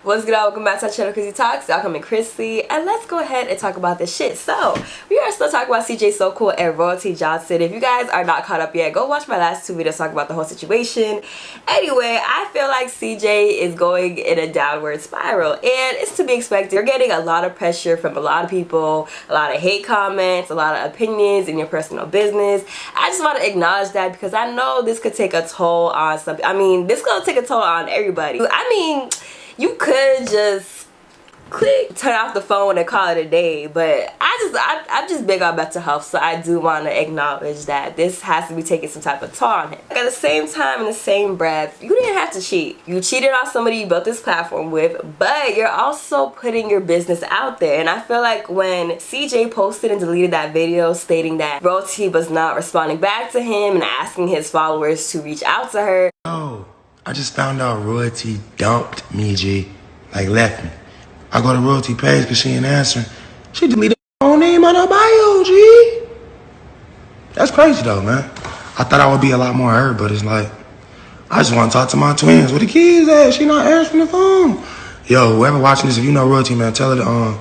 What's good, welcome back to our channel Chrissyy Talks. Y'all coming Chrissyy, and let's go ahead and talk about this shit. So we are still talking about CJ So Cool and Royalty Johnson. If you guys are not caught up yet, go watch my last two videos talking about the whole situation. Anyway, I feel like CJ is going in a downward spiral, and it's to be expected. You're getting a lot of pressure from a lot of people, a lot of hate comments, a lot of opinions in your personal business. I just want to acknowledge that because I know this could take a toll on some. I mean, this gonna take a toll on everybody. I mean, you could just turn off the phone and call it a day, but I'm just big on mental health, so I do want to acknowledge that this has to be taking some type of toll on him. At the same time, in the same breath, you didn't have to cheat. You cheated on somebody you built this platform with, but you're also putting your business out there. And I feel like when CJ posted and deleted that video stating that Royalty was not responding back to him and asking his followers to reach out to her. Oh, I just found out Royalty dumped me, G. Like, left me. I go to Royalty page because she ain't answering. She deleted her own name on her bio, G. That's crazy, though, man. I thought I would be a lot more hurt, but it's like, I just want to talk to my twins. Where the kids at? She not answering the phone. Yo, whoever watching this, if you know Royalty, man, tell her to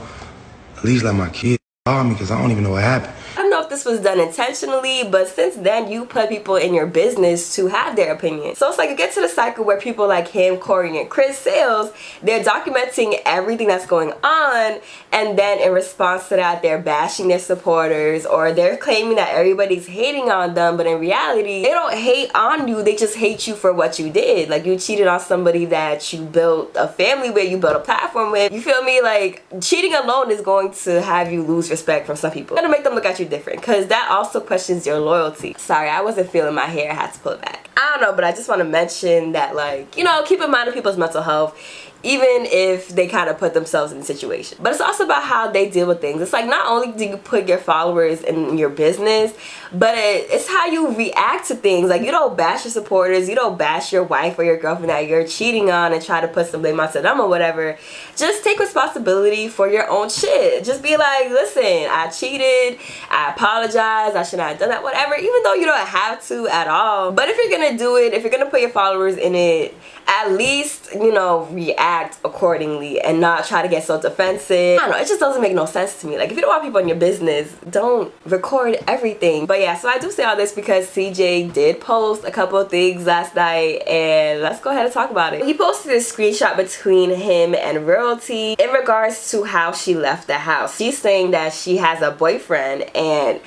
at least let my kids call me because I don't even know what happened. I don't know if this was done intentionally, but since then you put people in your business to have their opinion. So it's like you get to the cycle where people like him, Corey, and Chris Sales, they're documenting everything that's going on, and then in response to that they're bashing their supporters, or they're claiming that everybody's hating on them, but in reality they don't hate on you, they just hate you for what you did. Like, you cheated on somebody that you built a family with, you built a platform with. You feel me? Like, cheating alone is going to have you lose respect from some people. It's gonna make them look at you different, because that also questions your loyalty. Sorry, I wasn't feeling my hair, I had to pull it back. I don't know, but I just want to mention that, like, you know, keep in mind of people's mental health, even if they kind of put themselves in the situation. But it's also about how they deal with things. It's like, not only do you put your followers in your business, but it's how you react to things. Like, you don't bash your supporters, you don't bash your wife or your girlfriend that you're cheating on and try to put some blame onto them or whatever. Just take responsibility for your own shit. Just be like, listen, I cheated, I apologize, I should not have done that, whatever, even though you don't have to at all. But if you're gonna do it, if you're gonna put your followers in it, at least, you know, react accordingly and not try to get so defensive. I don't know, it just doesn't make no sense to me. Like, if you don't want people in your business, don't record everything. But yeah, so I do say all this because CJ did post a couple of things last night, and let's go ahead and talk about it. He posted a screenshot between him and Royalty in regards to how she left the house. She's saying that she has a boyfriend, and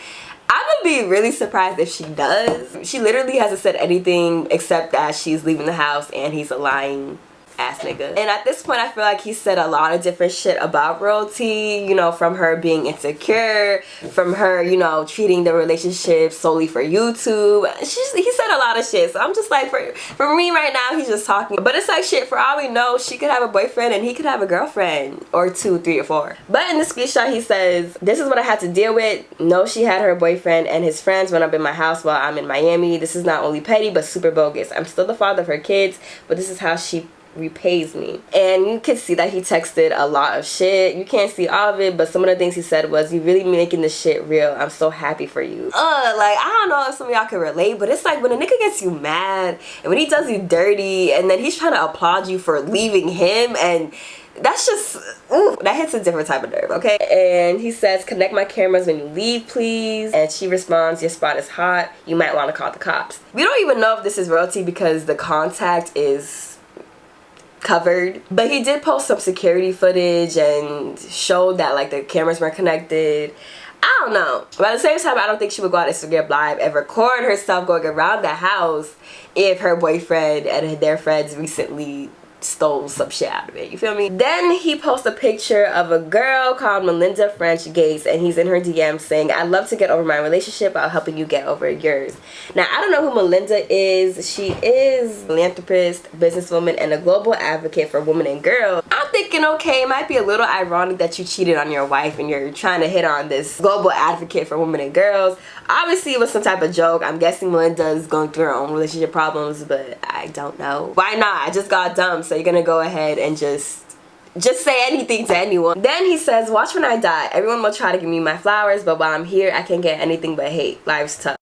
I would be really surprised if she does. She literally hasn't said anything except that she's leaving the house and he's a lying ass nigga. And at this point I feel like he said a lot of different shit about Royalty, you know, from her being insecure, from her, you know, treating the relationship solely for YouTube. He said a lot of shit, so I'm just like, for me right now, he's just talking. But it's like, shit, for all we know, she could have a boyfriend and he could have a girlfriend, or 2, 3, or 4. But in the screenshot he says, this is what I had to deal with. No, she had her boyfriend and his friends run up in my house while I'm in Miami. This is not only petty but super bogus. I'm still the father of her kids, but this is how she repays me. And you can see that he texted a lot of shit. You can't see all of it, but some of the things he said was, you really making this shit real. I'm so happy for you. Like, I don't know if some of y'all can relate, but it's like when a nigga gets you mad and when he does you dirty and then he's trying to applaud you for leaving him, and that's just, ooh, that hits a different type of nerve, okay? And he says, connect my cameras when you leave, please. And she responds, your spot is hot. You might want to call the cops. We don't even know if this is Royalty because the contact is covered, but he did post some security footage and showed that, like, the cameras weren't connected. I don't know, but at the same time I don't think she would go on Instagram Live and record herself going around the house if her boyfriend and their friends recently stole some shit out of it, you feel me? Then he posts a picture of a girl called Melinda French Gates, and he's in her DM saying, I'd love to get over my relationship while helping you get over yours. Now, I don't know who Melinda is. She is a philanthropist, businesswoman, and a global advocate for women and girls. I'm thinking, okay, it might be a little ironic that you cheated on your wife and you're trying to hit on this global advocate for women and girls. Obviously it was some type of joke. I'm guessing Melinda is going through her own relationship problems, but I don't know. Why not? I just got dumped, so you're gonna go ahead and just say anything to anyone. Then he says, watch when I die. Everyone will try to give me my flowers, but while I'm here I can't get anything but hate. Life's tough.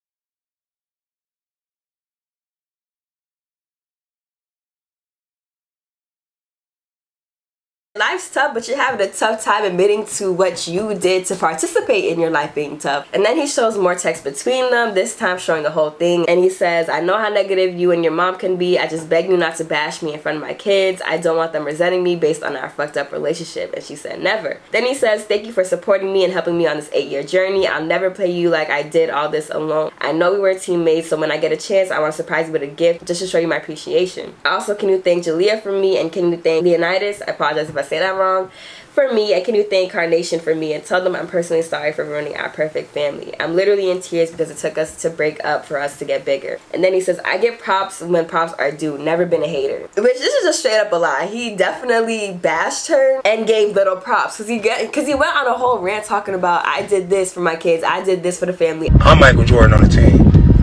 Life's tough, but you're having a tough time admitting to what you did to participate in your life being tough. And then he shows more text between them, this time showing the whole thing. And he says, I know how negative you and your mom can be. I just beg you not to bash me in front of my kids. I don't want them resenting me based on our fucked up relationship. And she said, never. Then he says, thank you for supporting me and helping me on this 8-year journey. I'll never play you like I did all this alone. I know we were teammates, so when I get a chance, I want to surprise you with a gift just to show you my appreciation. Also, can you thank Jalea for me, and can you thank Leonidas? I apologize if I say that wrong. For me, and can you thank Carnation for me, and tell them I'm personally sorry for ruining our perfect family. I'm literally in tears because it took us to break up for us to get bigger. And then he says, I give props when props are due. Never been a hater. Which this is just straight up a lie. He definitely bashed her and gave little props because he went on a whole rant talking about, I did this for my kids, I did this for the family. I'm Michael Jordan on the team.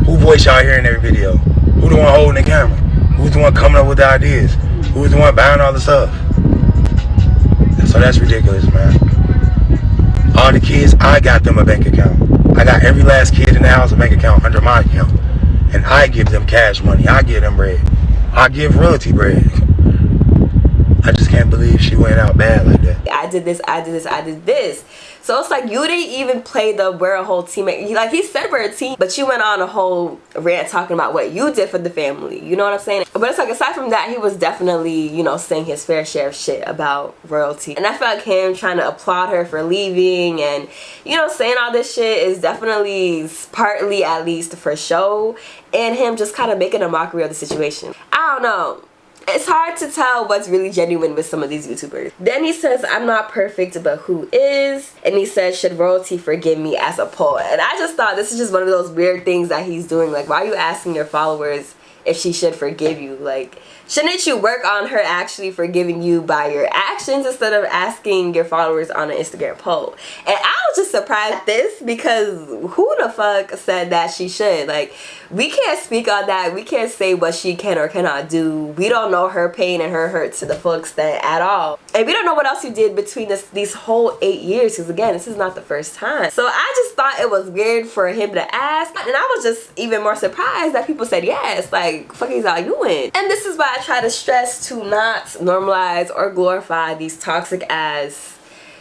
Who voice y'all hear in every video? Who the one holding the camera? Who's the one coming up with the ideas? Who's the one buying all the stuff? So that's ridiculous, man. All the kids, I got them a bank account. I got every last kid in the house a bank account under my account. And I give them cash money. I give them bread. I give royalty bread. I just can't believe she went out bad like that. I did this, I did this, I did this. So it's like you didn't even play the we're a whole teammate. Like he said we're a team, but you went on a whole rant talking about what you did for the family. You know what I'm saying? But it's like aside from that, he was definitely, you know, saying his fair share of shit about royalty. And I felt like him trying to applaud her for leaving and, you know, saying all this shit is definitely partly at least for show. And him just kind of making a mockery of the situation. I don't know. It's hard to tell what's really genuine with some of these YouTubers. Then he says, I'm not perfect, but who is? And he says, should royalty forgive me as a poet? And I just thought this is just one of those weird things that he's doing. Like, why are you asking your followers if she should forgive you? Like, shouldn't you work on her actually forgiving you by your actions instead of asking your followers on an Instagram poll? And I was just surprised at this because who the fuck said that she should? Like, we can't speak on that. We can't say what she can or cannot do. We don't know her pain and her hurt to the full extent at all. And we don't know what else you did between these whole 8 years because again, this is not the first time. So I just thought it was weird for him to ask. And I was just even more surprised that people said yes. Like, fuck is all you doing? And this is why I try to stress to not normalize or glorify these toxic ass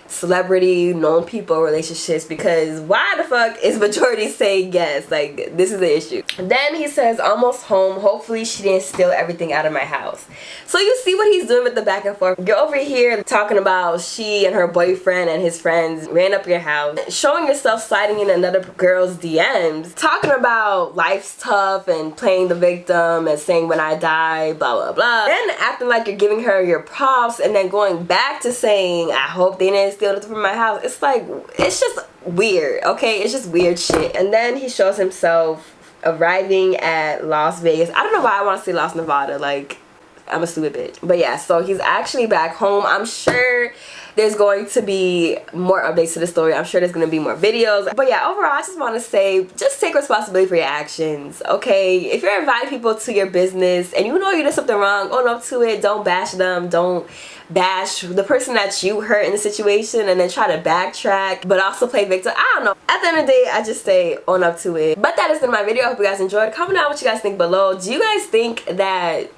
celebrity known people relationships, because why the fuck is majority saying yes? Like, this is the issue. Then he says, almost home, hopefully she didn't steal everything out of my house. So you see what he's doing with the back and forth. You're over here talking about she and her boyfriend and his friends ran up your house, showing yourself sliding in another girl's DMs, talking about life's tough and playing the victim and saying when I die, blah blah blah, then acting like you're giving her your props and then going back to saying I hope they didn't steal it from my house. It's like, it's just weird, okay? It's just weird shit. And then he shows himself arriving at Las Vegas. I don't know why I want to say Las Nevada, like I'm a stupid bitch. But yeah, so he's actually back home. I'm sure there's going to be more updates to the story. I'm sure there's going to be more videos. But yeah, overall, I just want to say, just take responsibility for your actions, okay? If you're inviting people to your business and you know you did something wrong, own up to it. Don't bash them. Don't bash the person that you hurt in the situation and then try to backtrack, but also play victim. I don't know. At the end of the day, I just say own up to it. But that is in my video. I hope you guys enjoyed. Comment down what you guys think below. Do you guys think that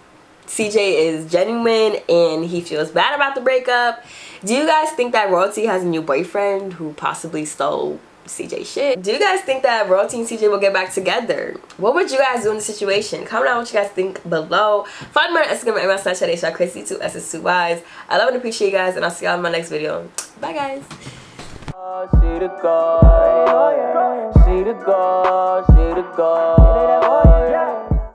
CJ is genuine and he feels bad about the breakup? Do you guys think that Royalty has a new boyfriend who possibly stole CJ shit? Do you guys think that Royalty and CJ will get back together? What would you guys do in the situation? Comment down what you guys think below. Follow me on Instagram and my Snapchat, Chrissyy, 2 S's 2 Y's. I love and appreciate you guys, and I'll see y'all in my next video. Bye guys. She the God, she the God, she the God.